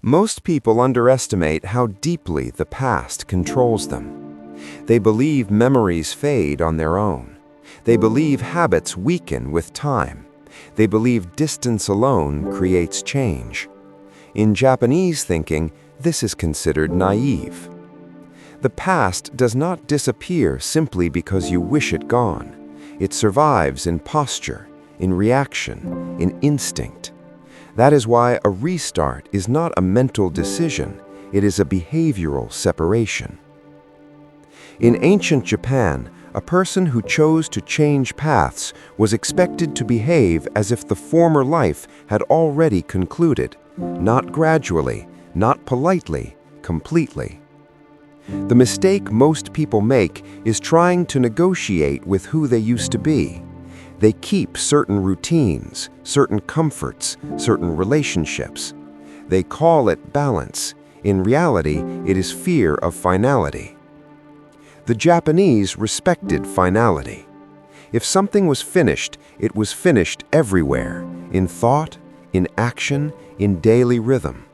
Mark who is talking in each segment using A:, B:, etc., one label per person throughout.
A: Most people underestimate how deeply the past controls them. They believe memories fade on their own. They believe habits weaken with time. They believe distance alone creates change. In Japanese thinking, this is considered naive. The past does not disappear simply because you wish it gone. It survives in posture, in reaction, in instinct. That is why a restart is not a mental decision, it is a behavioral separation. In ancient Japan, a person who chose to change paths was expected to behave as if the former life had already concluded, not gradually, not politely, completely. The mistake most people make is trying to negotiate with who they used to be. They keep certain routines, certain comforts, certain relationships. They call it balance. In reality, it is fear of finality. The Japanese respected finality. If something was finished, it was finished everywhere, in thought, in action, in daily rhythm.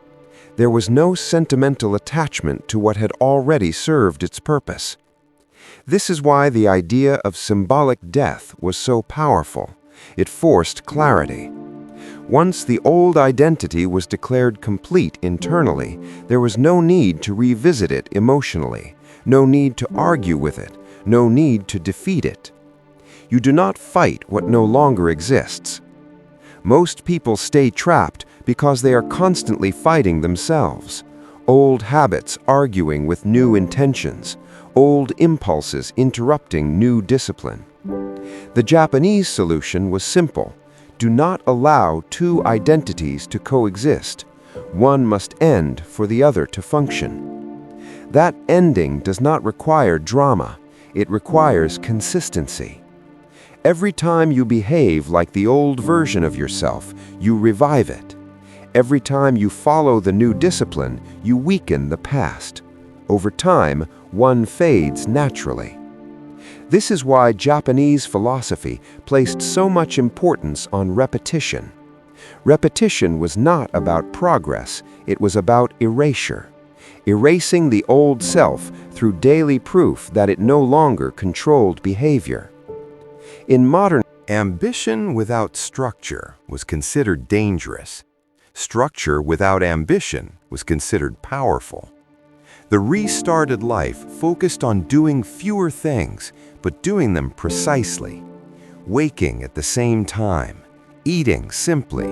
A: There was no sentimental attachment to what had already served its purpose. This is why the idea of symbolic death was so powerful. It forced clarity. Once the old identity was declared complete internally, there was no need to revisit it emotionally, no need to argue with it, no need to defeat it. You do not fight what no longer exists. Most people stay trapped because they are constantly fighting themselves. Old habits arguing with new intentions, old impulses interrupting new discipline. The Japanese solution was simple. Do not allow two identities to coexist. One must end for the other to function. That ending does not require drama. It requires consistency. Every time you behave like the old version of yourself, you revive it. Every time you follow the new discipline, you weaken the past. Over time, one fades naturally. This is why Japanese philosophy placed so much importance on repetition. Repetition was not about progress, it was about erasure. Erasing the old self through daily proof that it no longer controlled behavior. In modern, ambition without structure was considered dangerous. Structure without ambition was considered powerful. The restarted life focused on doing fewer things, but doing them precisely. Waking at the same time, eating simply,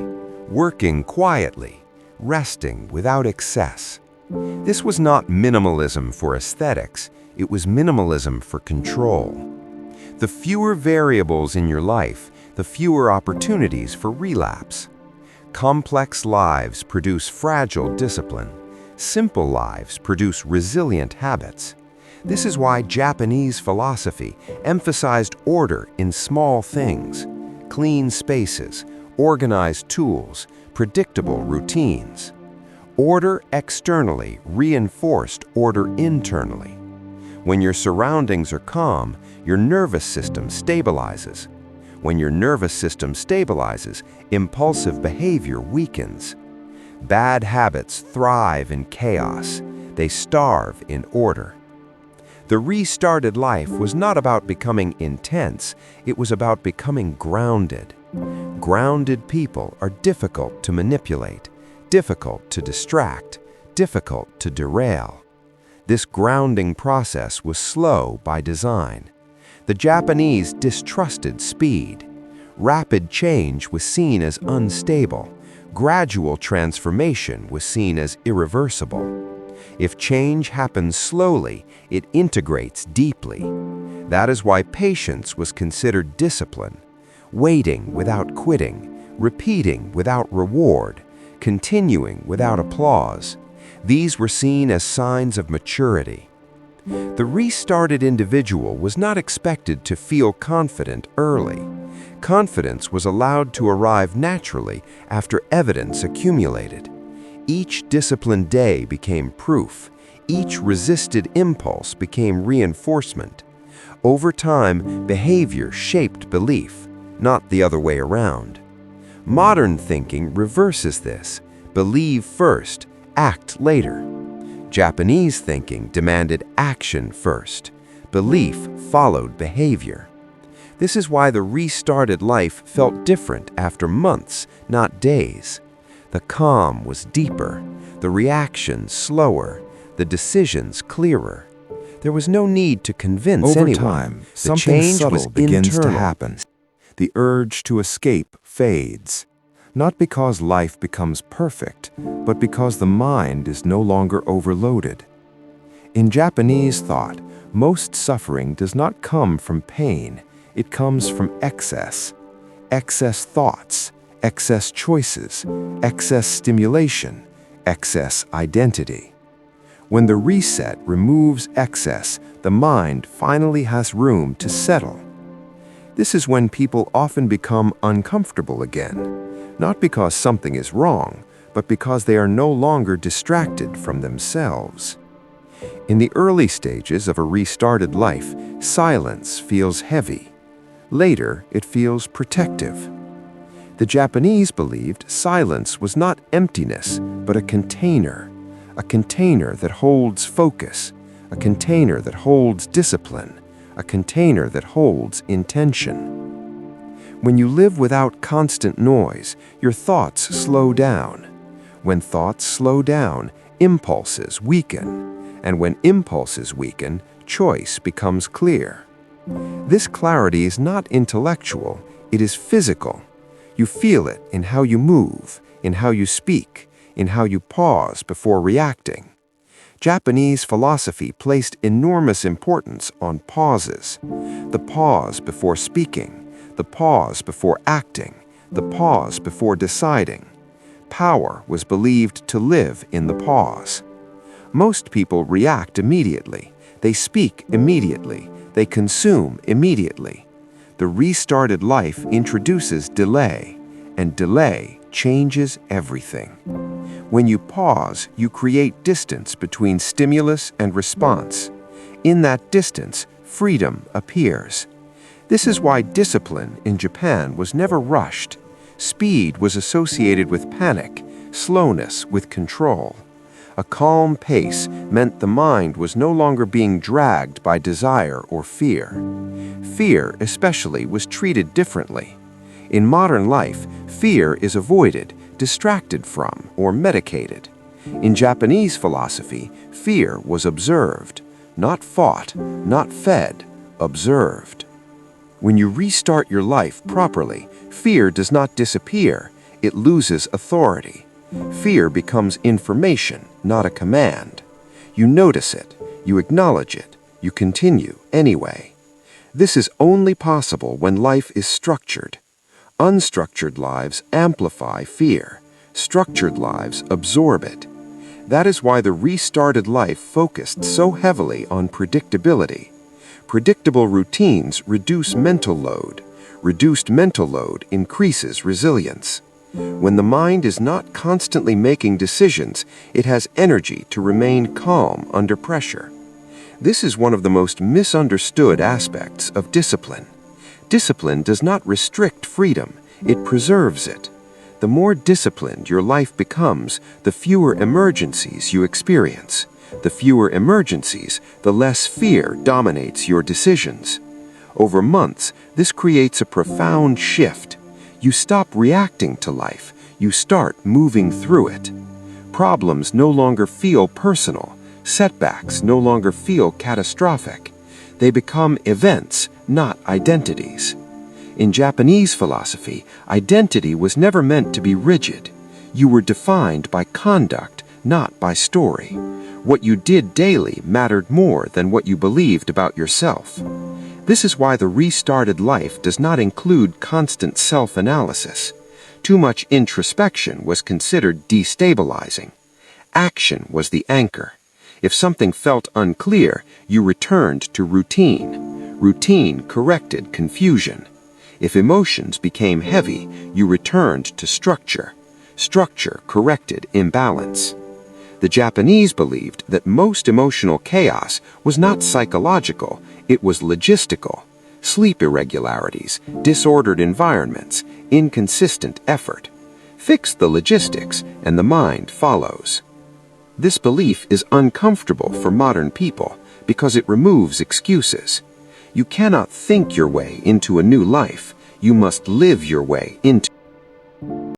A: working quietly, resting without excess. This was not minimalism for aesthetics, it was minimalism for control. The fewer variables in your life, the fewer opportunities for relapse. Complex lives produce fragile discipline. Simple lives produce resilient habits. This is why Japanese philosophy emphasized order in small things, clean spaces, organized tools, predictable routines. Order externally reinforced order internally. When your surroundings are calm, your nervous system stabilizes. When your nervous system stabilizes, impulsive behavior weakens. Bad habits thrive in chaos. They starve in order. The restarted life was not about becoming intense, it was about becoming grounded. Grounded people are difficult to manipulate, difficult to distract, difficult to derail. This grounding process was slow by design. The Japanese distrusted speed. Rapid change was seen as unstable. Gradual transformation was seen as irreversible. If change happens slowly, it integrates deeply. That is why patience was considered discipline. Waiting without quitting, repeating without reward, continuing without applause. These were seen as signs of maturity. The restarted individual was not expected to feel confident early. Confidence was allowed to arrive naturally after evidence accumulated. Each disciplined day became proof. Each resisted impulse became reinforcement. Over time, behavior shaped belief, not the other way around. Modern thinking reverses this. Believe first, act later. Japanese thinking demanded action first. Belief followed behavior. This is why the restarted life felt different after months, not days. The calm was deeper, the reactions slower, the decisions clearer. There was no need to convince anyone.
B: Over time,
A: The
B: something
A: change
B: subtle
A: was
B: begins to
A: internal.
B: happen. The urge to escape fades. Not because life becomes perfect, but because the mind is no longer overloaded. In Japanese thought, most suffering does not come from pain. It comes from excess. Excess thoughts, excess choices, excess stimulation, excess identity. When the reset removes excess, the mind finally has room to settle. This is when people often become uncomfortable again, not because something is wrong, but because they are no longer distracted from themselves. In the early stages of a restarted life, silence feels heavy. Later, it feels protective. The Japanese believed silence was not emptiness, but a container that holds focus, a container that holds discipline, a container that holds intention. When you live without constant noise, your thoughts slow down. When thoughts slow down, impulses weaken. And when impulses weaken, choice becomes clear. This clarity is not intellectual, it is physical. You feel it in how you move, in how you speak, in how you pause before reacting. Japanese philosophy placed enormous importance on pauses. The pause before speaking, the pause before acting, the pause before deciding. Power was believed to live in the pause. Most people react immediately. They speak immediately. They consume immediately. The restarted life introduces delay, and delay changes everything. When you pause, you create distance between stimulus and response. In that distance, freedom appears. This is why discipline in Japan was never rushed. Speed was associated with panic, slowness with control. A calm pace meant the mind was no longer being dragged by desire or fear. Fear, especially, was treated differently. In modern life, fear is avoided, distracted from, or medicated. In Japanese philosophy, fear was observed, not fought, not fed, observed. When you restart your life properly, fear does not disappear, it loses authority. Fear becomes information, not a command. You notice it, you acknowledge it, you continue anyway. This is only possible when life is structured. Unstructured lives amplify fear. Structured lives absorb it. That is why the restarted life focused so heavily on predictability. Predictable routines reduce mental load. Reduced mental load increases resilience. When the mind is not constantly making decisions, it has energy to remain calm under pressure. This is one of the most misunderstood aspects of discipline. Discipline does not restrict freedom, it preserves it. The more disciplined your life becomes, the fewer emergencies you experience. The fewer emergencies, the less fear dominates your decisions. Over months, this creates a profound shift. You stop reacting to life, you start moving through it. Problems no longer feel personal, setbacks no longer feel catastrophic. They become events, not identities. In Japanese philosophy, identity was never meant to be rigid. You were defined by conduct, not by story. What you did daily mattered more than what you believed about yourself. This is why the restarted life does not include constant self-analysis. Too much introspection was considered destabilizing. Action was the anchor. If something felt unclear, you returned to routine. Routine corrected confusion. If emotions became heavy, you returned to structure. Structure corrected imbalance. The Japanese believed that most emotional chaos was not psychological, it was logistical. Sleep irregularities, disordered environments, inconsistent effort. Fix the logistics and the mind follows.
A: This belief is uncomfortable for modern people because it removes excuses. You cannot think your way into a new life. You must live your way into